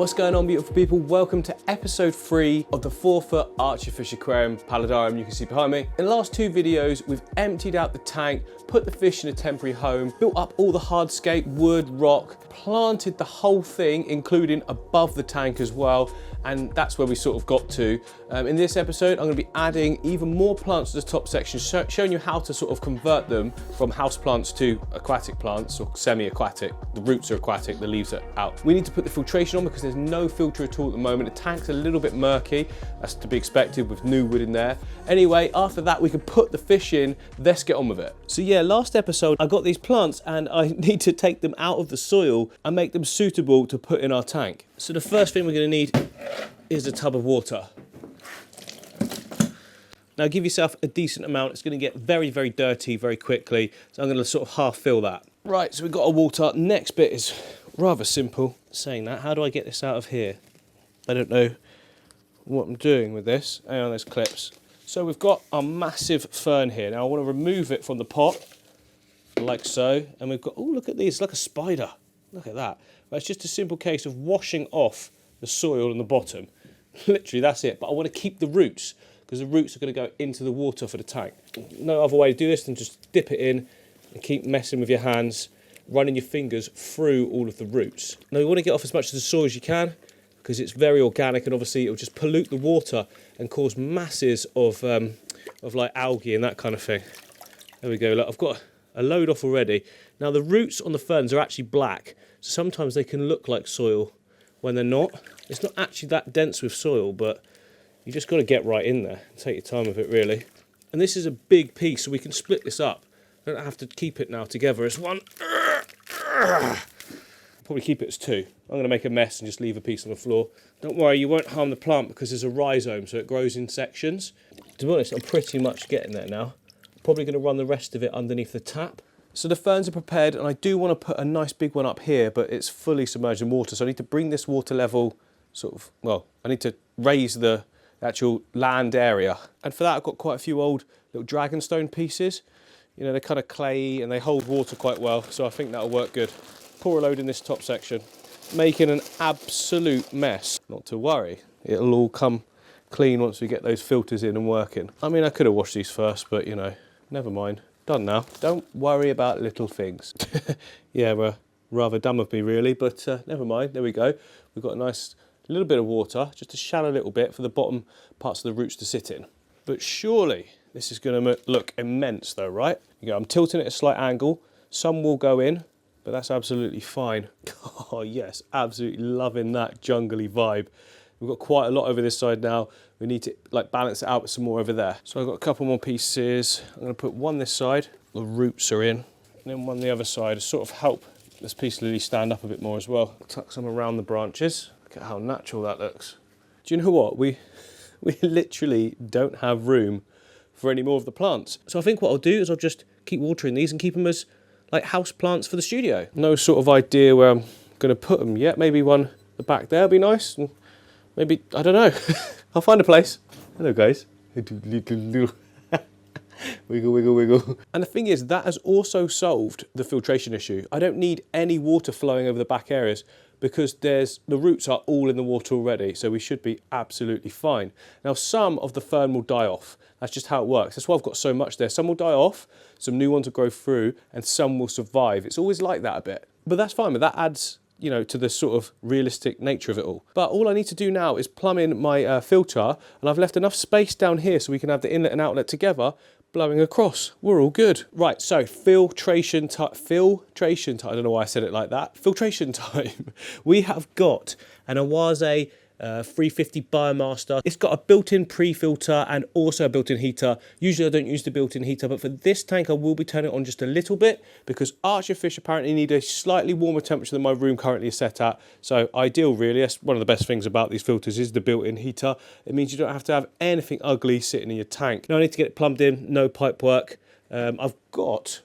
What's going on, beautiful people? Welcome to episode 3 of the 4-foot ARCHERFISH aquarium Paludarium you can see behind me. In the last 2 videos, we've emptied out the tank, put the fish in a temporary home, built up all the hardscape, wood, rock, planted the whole thing, including above the tank as well, and that's where we sort of got to. In this episode, I'm going to be adding even more plants to the top section, showing you how to sort of convert them from house plants to aquatic plants, or semi-aquatic. The roots are aquatic, the leaves are out. We need to put the filtration on because there's no filter at all at the moment. The tank's a little bit murky, that's to be expected with new wood in there. Anyway, after that we can put the fish in, let's get on with it. So yeah, last episode I got these plants and I need to take them out of the soil and make them suitable to put in our tank. So the first thing we're going to need is a tub of water. Now give yourself a decent amount, it's going to get very, very dirty very quickly, so I'm going to sort of half fill that. Right, so we've got our water. Next bit is rather simple. Saying that, how do I get this out of here? I don't know what I'm doing with this. Hang on, there's clips. So we've got our massive fern here. Now I want to remove it from the pot, like so, and we've got, oh look at these, it's like a spider. Look at that. But it's just a simple case of washing off the soil on the bottom. Literally, that's it. But I want to keep the roots, because the roots are going to go into the water for the tank. No other way to do this than just dip it in and keep messing with your hands, running your fingers through all of the roots. Now you want to get off as much of the soil as you can, because it's very organic and obviously it'll just pollute the water and cause masses of like algae and that kind of thing. There we go, look, I've got a load off already. Now the roots on the ferns are actually black, so sometimes they can look like soil when they're not. It's not actually that dense with soil, but you just got to get right in there and take your time with it really. And this is a big piece, so we can split this up. I don't have to keep it now together as one. Probably keep it as 2. I'm going to make a mess and just leave a piece on the floor. Don't worry, you won't harm the plant because there's a rhizome, so it grows in sections. To be honest, I'm pretty much getting there now. Probably going to run the rest of it underneath the tap. So the ferns are prepared, and I do want to put a nice big one up here, but it's fully submerged in water, so I need to bring this water level sort of, well, I need to raise the actual land area. And for that I've got quite a few old little dragonstone pieces. You know, they're kind of clayey and they hold water quite well, so I think that'll work good. Pour a load in this top section, making an absolute mess. Not to worry, it'll all come clean once we get those filters in and working. I mean, I could have washed these first, but you know, never mind. Done now. Don't worry about little things. Yeah, rather dumb of me really, but never mind. There we go. We've got a nice little bit of water, just a shallow little bit for the bottom parts of the roots to sit in. But surely this is going to look immense though, right? You go, I'm tilting it at a slight angle. Some will go in, but that's absolutely fine. Oh yes, absolutely loving that jungly vibe. We've got quite a lot over this side now. We need to like balance it out with some more over there. So I've got a couple more pieces. I'm going to put one this side, the roots are in, and then one the other side to sort of help this piece lily stand up a bit more as well. Tuck some around the branches. Look at how natural that looks. Do you know what? We literally don't have room for any more of the plants. So I think what I'll do is I'll just keep watering these and keep them as like house plants for the studio. No sort of idea where I'm going to put them yet. Maybe one at the back there would be nice. And maybe, I don't know. I'll find a place. Hello guys. Wiggle, wiggle, wiggle. And the thing is, that has also solved the filtration issue. I don't need any water flowing over the back areas because the roots are all in the water already, so we should be absolutely fine. Now, some of the fern will die off. That's just how it works. That's why I've got so much there. Some will die off, some new ones will grow through, and some will survive. It's always like that a bit. But that's fine, but that adds, you know, to the sort of realistic nature of it all. But all I need to do now is plumb in my filter, and I've left enough space down here so we can have the inlet and outlet together, blowing across. We're all good. Right, so filtration time. I don't know why I said it like that. Filtration time. We have got an Awase 350 Biomaster. It's got a built-in pre-filter and also a built-in heater. Usually I don't use the built-in heater, but for this tank I will be turning it on just a little bit because archerfish apparently need a slightly warmer temperature than my room currently is set at. So ideal really. That's one of the best things about these filters is the built-in heater. It means you don't have to have anything ugly sitting in your tank. Now I need to get it plumbed in, no pipe work. I've got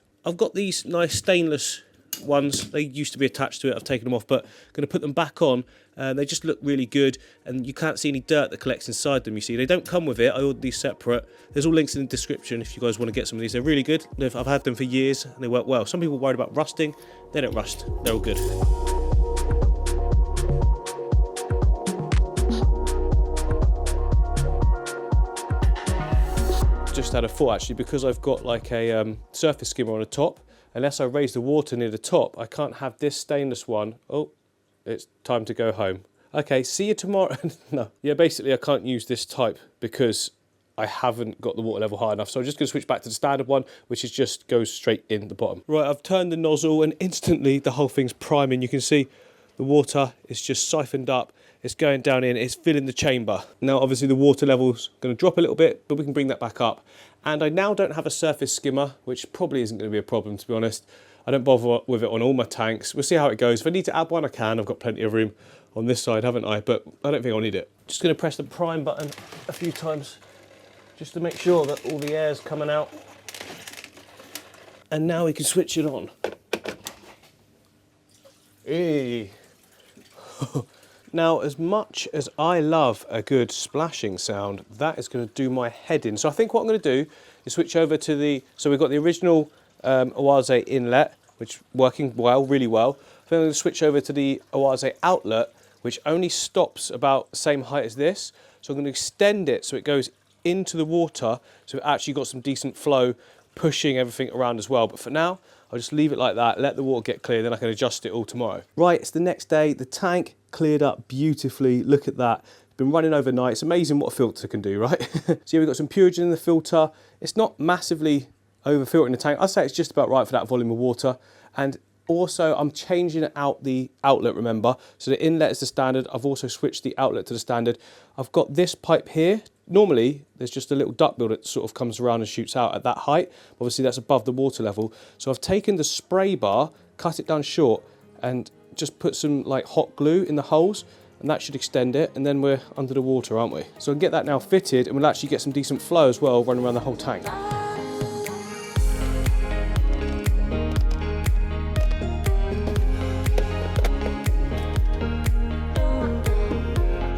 these nice stainless ones. They used to be attached to it. I've taken them off, but I'm going to put them back on. They just look really good, and you can't see any dirt that collects inside them, you see. They don't come with it. I ordered these separate. There's all links in the description if you guys want to get some of these. They're really good. I've had them for years, and they work well. Some people are worried about rusting. They don't rust. They're all good. just had a thought actually, because I've got like a surface skimmer on the top, unless I raise the water near the top, I can't have this stainless one. Oh, it's time to go home. Okay, see you tomorrow. No, yeah, basically I can't use this type because I haven't got the water level high enough. So I'm just going to switch back to the standard one, which is just goes straight in the bottom. Right, I've turned the nozzle and instantly the whole thing's priming. You can see the water is just siphoned up. It's going down in, it's filling the chamber. Now obviously the water level's going to drop a little bit, but we can bring that back up. And I now don't have a surface skimmer, which probably isn't going to be a problem, to be honest. I don't bother with it on all my tanks. We'll see how it goes. If I need to add one, I can. I've got plenty of room on this side, haven't I? But I don't think I'll need it. Just going to press the prime button a few times just to make sure that all the air's coming out. And now we can switch it on. Hey. Now, as much as I love a good splashing sound, that is going to do my head in. So I think what I'm going to do is switch over to the, so we've got the original Awaze inlet, which is working well, really well. Then I'm going to switch over to the Awaze outlet, which only stops about the same height as this. So I'm going to extend it so it goes into the water, so it actually got some decent flow, pushing everything around as well. But for now, I'll just leave it like that, let the water get clear, then I can adjust it all tomorrow. Right, it's the next day. The tank cleared up beautifully. Look at that. It's been running overnight. It's amazing what a filter can do, right? So here we've got some Purigen in the filter. It's not massively over-filtering the tank. I'd say it's just about right for that volume of water. And also, I'm changing out the outlet, remember? So the inlet is the standard. I've also switched the outlet to the standard. I've got this pipe here. Normally, there's just a little duckbill that sort of comes around and shoots out at that height. Obviously, that's above the water level. So I've taken the spray bar, cut it down short, and just put some like hot glue in the holes, and that should extend it, and then we're under the water, aren't we? So I can get that now fitted, and we'll actually get some decent flow as well running around the whole tank.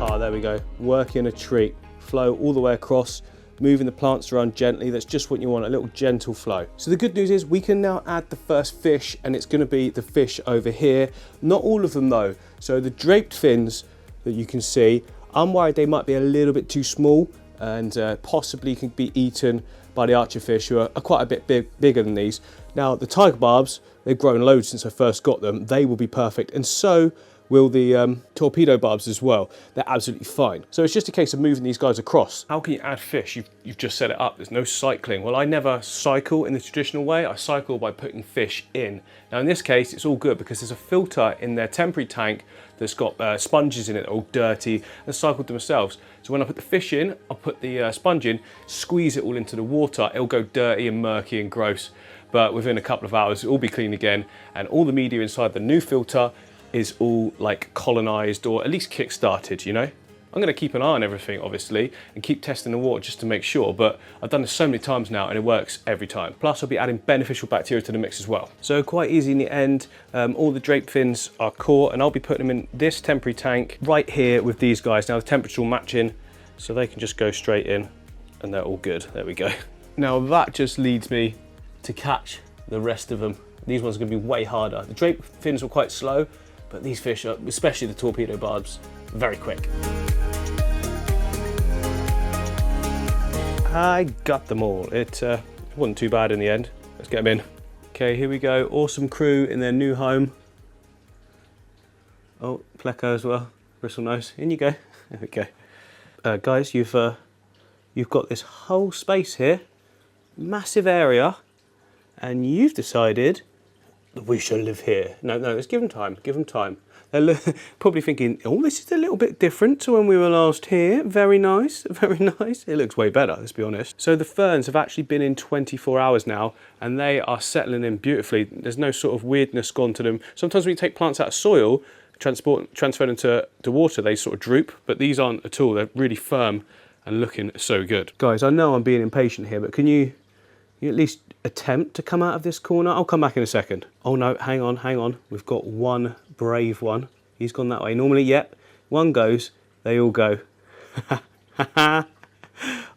Ah, there we go, working a treat. Flow all the way across, moving the plants around gently. That's just what you want, a little gentle flow. So the good news is we can now add the first fish, and it's going to be the fish over here. Not all of them though. So the draped fins that you can see, I'm worried they might be a little bit too small and possibly can be eaten by the archerfish, who are quite a bit bigger than these. Now the tiger barbs, they've grown loads since I first got them. They will be perfect, and so will the torpedo barbs as well. They're absolutely fine. So it's just a case of moving these guys across. How can you add fish? You've just set it up. There's no cycling. Well, I never cycle in the traditional way. I cycle by putting fish in. Now in this case, it's all good because there's a filter in their temporary tank that's got sponges in it that are all dirty and cycled themselves. So when I put the fish in, I'll put the sponge in, squeeze it all into the water. It'll go dirty and murky and gross, but within a couple of hours, it'll all be clean again, and all the media inside the new filter is all like colonized, or at least kick-started, you know? I'm gonna keep an eye on everything, obviously, and keep testing the water just to make sure, but I've done this so many times now and it works every time. Plus, I'll be adding beneficial bacteria to the mix as well. So quite easy in the end. All the drape fins are caught, and I'll be putting them in this temporary tank right here with these guys. Now the temperature will match in, so they can just go straight in, and they're all good. There we go. Now that just leads me to catch the rest of them. These ones are gonna be way harder. The drape fins were quite slow, but these fish are, especially the torpedo barbs, very quick. I got them all. It wasn't too bad in the end. Let's get them in. Okay, here we go. Awesome crew in their new home. Oh, Pleco as well. Bristlenose. In you go. There we go. Guys, you've got this whole space here, massive area, and you've decided that we shall live here. No, let's give them time. Give them time. They're probably thinking, oh, this is a little bit different to when we were last here. Very nice, very nice. It looks way better, let's be honest. So the ferns have actually been in 24 hours now, and they are settling in beautifully. There's no sort of weirdness gone to them. Sometimes when you take plants out of soil, transfer them to water, they sort of droop, but these aren't at all. They're really firm and looking so good. Guys, I know I'm being impatient here, but can you at least attempt to come out of this corner? I'll come back in a second. Oh no, hang on. We've got one brave one. He's gone that way. Normally, yep, one goes, they all go.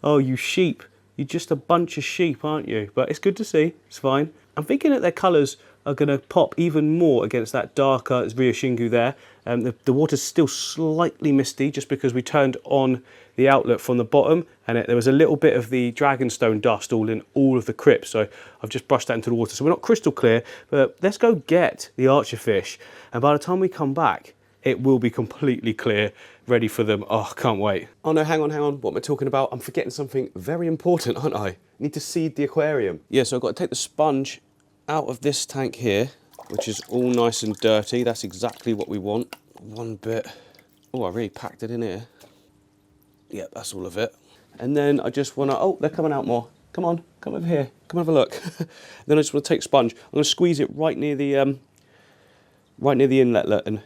Oh, you sheep. You're just a bunch of sheep, aren't you? But it's good to see, it's fine. I'm thinking that their colours are going to pop even more against that darker Rio Shingu there. The water's still slightly misty just because we turned on the outlet from the bottom, and there was a little bit of the dragonstone dust all in all of the crypts, so I've just brushed that into the water. So we're not crystal clear, but let's go get the archerfish, and by the time we come back, it will be completely clear, ready for them. Oh, can't wait. Oh no, hang on. What am I talking about? I'm forgetting something very important, aren't I? Need to seed the aquarium. Yeah, so I've got to take the sponge out of this tank here, which is all nice and dirty. That's exactly what we want. One bit. Oh, I really packed it in here. Yeah, that's all of it. And then I just want to, oh, they're coming out more. Come on, come over here. Come have a look. Then I just want to take sponge. I'm going to squeeze it right near the inletlet, and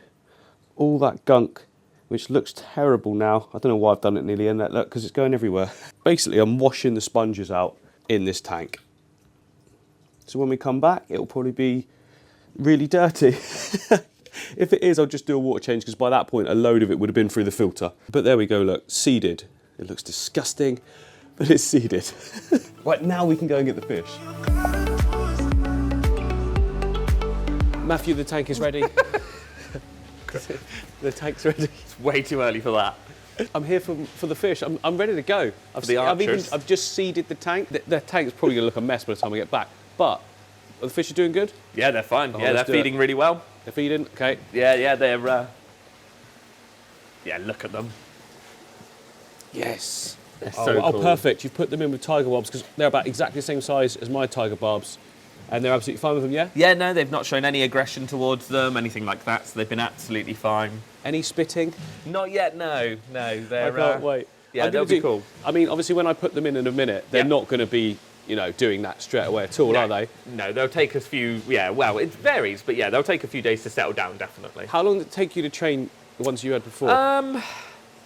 all that gunk, which looks terrible now. I don't know why I've done it near the inletlet, because it's going everywhere. Basically, I'm washing the sponges out in this tank. So when we come back, it'll probably be really dirty. If it is, I'll just do a water change, because by that point, a load of it would have been through the filter. But there we go, look, seeded. It looks disgusting, but it's seeded. Right, now we can go and get the fish. Matthew, the tank is ready. The tank's ready. It's way too early for that. I'm here for the fish. I'm ready to go. I've just seeded the tank. The tank's probably going to look a mess by the time we get back. But are the fish are doing good? Yeah, they're fine. Oh, yeah, they're feeding really well. They're feeding? Okay. Yeah, they're... yeah, look at them. Yes. They're so cool. Oh, perfect. You've put them in with tiger barbs, because they're about exactly the same size as my tiger barbs. And they're absolutely fine with them, yeah? Yeah, no, they've not shown any aggression towards them, anything like that, so they've been absolutely fine. Any spitting? Not yet, no. No, they're... I can't wait. Yeah, they'll be cool. I mean, obviously, when I put them in a minute, they're not going to be, you know, doing that straight away at all, are they? No, they'll take a few... Yeah, well, it varies, but yeah, they'll take a few days to settle down, definitely. How long did it take you to train the ones you had before?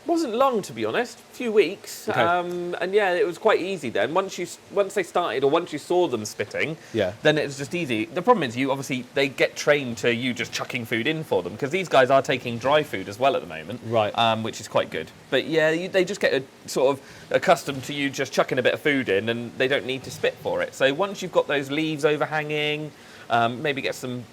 Wasn't long, to be honest. A few weeks. Okay. And yeah, it was quite easy then. Once they started, or once you saw them spitting, then it was just easy. The problem is, they get trained to you just chucking food in for them, because these guys are taking dry food as well at the moment, right? Which is quite good. But yeah, they just get sort of accustomed to you just chucking a bit of food in, and they don't need to spit for it. So once you've got those leaves overhanging, maybe get some,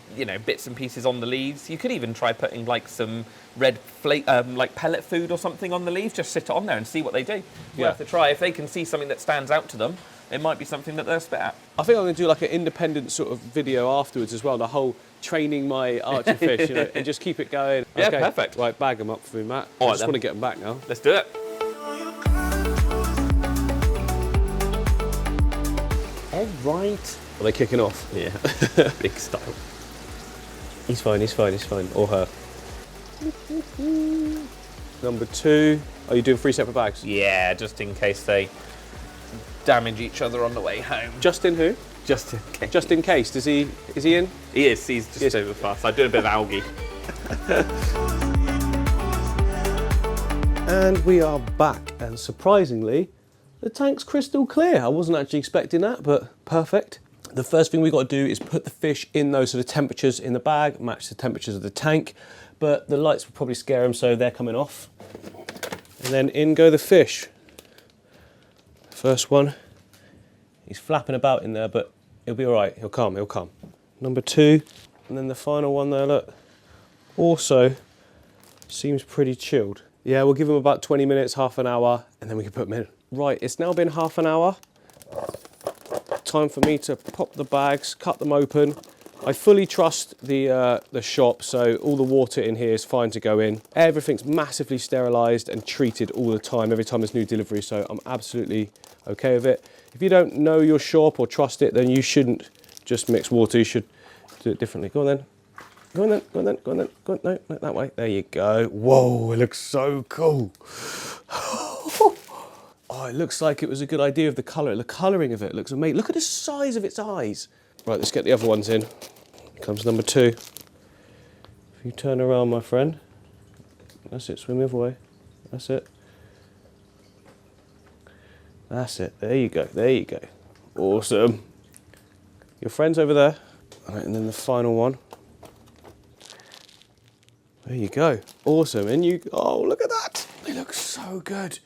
bits and pieces on the leaves. You could even try putting like some red like pellet food or something on the leaves. Just sit it on there and see what they do. Worth a try. If they can see something that stands out to them, it might be something that they'll spit at. I think I'm going to do like an independent sort of video afterwards as well. The whole training my archer fish, and just keep it going. Yeah, okay. Perfect. Right, bag them up for me, Matt. All I right, just want to get them back now. Let's do it. All right. Are they kicking off? Yeah. Big style. He's fine. Or her. Number 2. Are you doing 3 separate bags? Yeah, just in case they damage each other on the way home. Justin who? Just in case. Just in case. Is he in? He is. He's just over fast. I'm doing a bit of algae. And we are back, and surprisingly, the tank's crystal clear. I wasn't actually expecting that, but perfect. The first thing we've got to do is put the fish in those sort of temperatures in the bag, match the temperatures of the tank, but the lights will probably scare them, so they're coming off. And then in go the fish. First one, he's flapping about in there, but he'll be all right. He'll come. Number 2, and then the final one there, look, also seems pretty chilled. Yeah, we'll give him about 20 minutes, half an hour, and then we can put him in. Right, it's now been half an hour. Time for me to pop the bags, cut them open. I fully trust the shop, so all the water in here is fine to go in. Everything's massively sterilised and treated all the time, every time there's new delivery, so I'm absolutely okay with it. If you don't know your shop or trust it, then you shouldn't just mix water, you should do it differently. Go on then. Go on, no, that way. There you go. Whoa, it looks so cool. Oh, it looks like it was a good idea of the colour. The colouring of it looks amazing. Look at the size of its eyes. Right, let's get the other ones in. Here comes number 2. If you turn around, my friend. That's it, swim the other way. That's it. That's it, there you go. Awesome. Your friend's over there. All right, and then the final one. There you go. Awesome, oh, look at that. They look so good.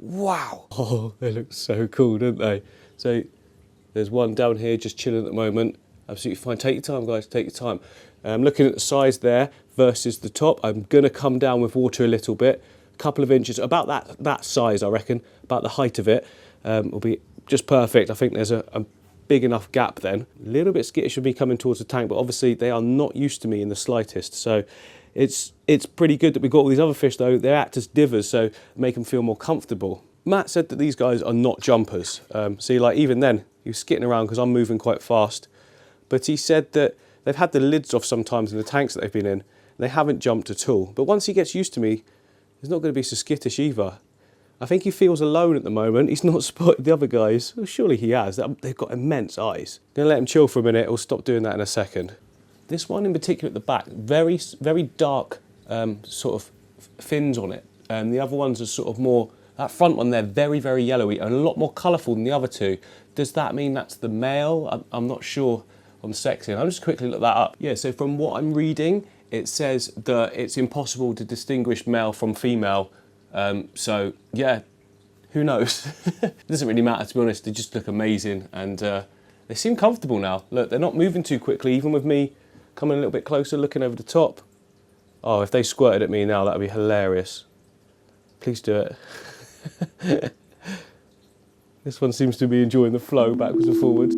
Wow. Oh, they look so cool, don't they? So there's one down here just chilling at the moment, Absolutely fine. Take your time, guys, take your time. Looking at the size there versus the top, I'm going to come down with water a little bit, a couple of inches, about that size, I reckon, about the height of it, will be just perfect. I think there's a big enough gap then. A little bit skittish of me coming towards the tank, but obviously they are not used to me in the slightest. So it's pretty good that we've got all these other fish though. They act as divers, so make them feel more comfortable. Matt said that these guys are not jumpers. See, like even then, he was skitting around because I'm moving quite fast. But he said that they've had the lids off sometimes in the tanks that they've been in. And they haven't jumped at all. But once he gets used to me, he's not going to be so skittish either. I think he feels alone at the moment. He's not spotted the other guys. Well, surely he has. They've got immense eyes. I'm going to let him chill for a minute. He'll stop doing that in a second. This one in particular at the back, very, very dark sort of fins on it. The other ones are sort of more, that front one there, very, very yellowy and a lot more colourful than the other two. Does that mean that's the male? I'm not sure on sexing. I'll just quickly look that up. Yeah, so from what I'm reading, it says that it's impossible to distinguish male from female. So yeah, who knows? It doesn't really matter, to be honest. They just look amazing and they seem comfortable now. Look, they're not moving too quickly, even with me coming a little bit closer, looking over the top. Oh, if they squirted at me now, that would be hilarious. Please do it. This one seems to be enjoying the flow backwards and forwards.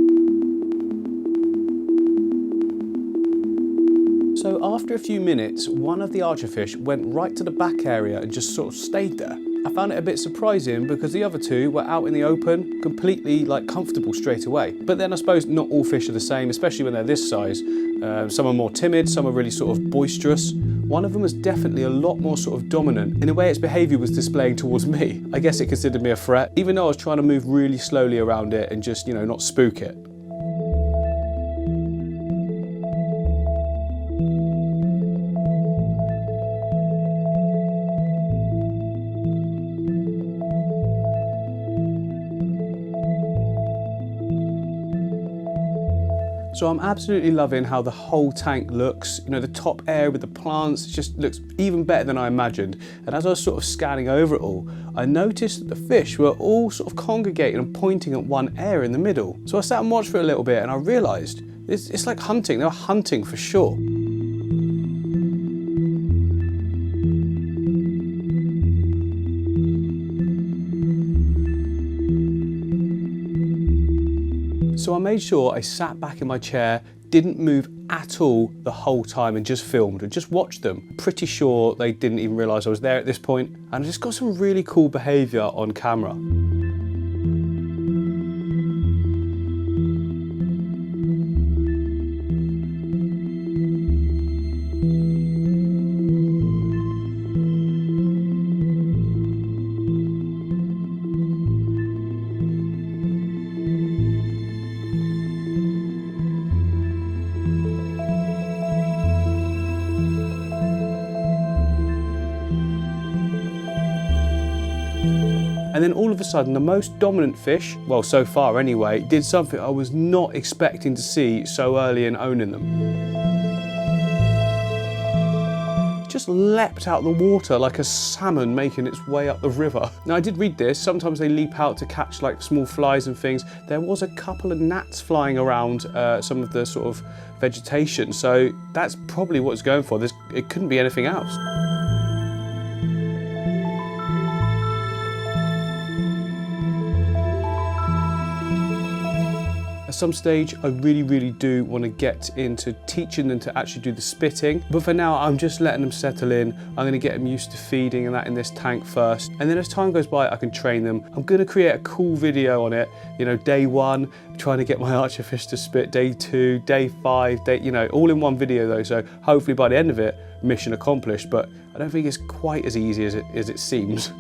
So after a few minutes, one of the archerfish went right to the back area and just sort of stayed there. I found it a bit surprising because the other two were out in the open, completely like comfortable straight away. But then I suppose not all fish are the same, especially when they're this size. Some are more timid, some are really sort of boisterous. One of them was definitely a lot more sort of dominant in the way its behaviour was displaying towards me. I guess it considered me a threat, even though I was trying to move really slowly around it and just, you know, not spook it. So I'm absolutely loving how the whole tank looks. You know, the top area with the plants just looks even better than I imagined. And as I was sort of scanning over it all, I noticed that the fish were all sort of congregating and pointing at one area in the middle. So I sat and watched for a little bit and I realised it's like hunting. They were hunting for sure. So I made sure I sat back in my chair, didn't move at all the whole time and just filmed and just watched them. Pretty sure they didn't even realise I was there at this point, and I just got some really cool behaviour on camera. And then all of a sudden, the most dominant fish, well, so far anyway, did something I was not expecting to see so early in owning them. Just leapt out of the water like a salmon making its way up the river. Now, I did read this. Sometimes they leap out to catch like small flies and things. There was a couple of gnats flying around some of the sort of vegetation. So that's probably what it's going for. It couldn't be anything else. At some stage, I really do want to get into teaching them to actually do the spitting. But for now, I'm just letting them settle in. I'm going to get them used to feeding and that in this tank first. And then as time goes by, I can train them. I'm going to create a cool video on it. You know, day 1, trying to get my archerfish to spit. Day 2, day 5, you know, all in one video though. So hopefully by the end of it, mission accomplished. But I don't think it's quite as easy as it seems.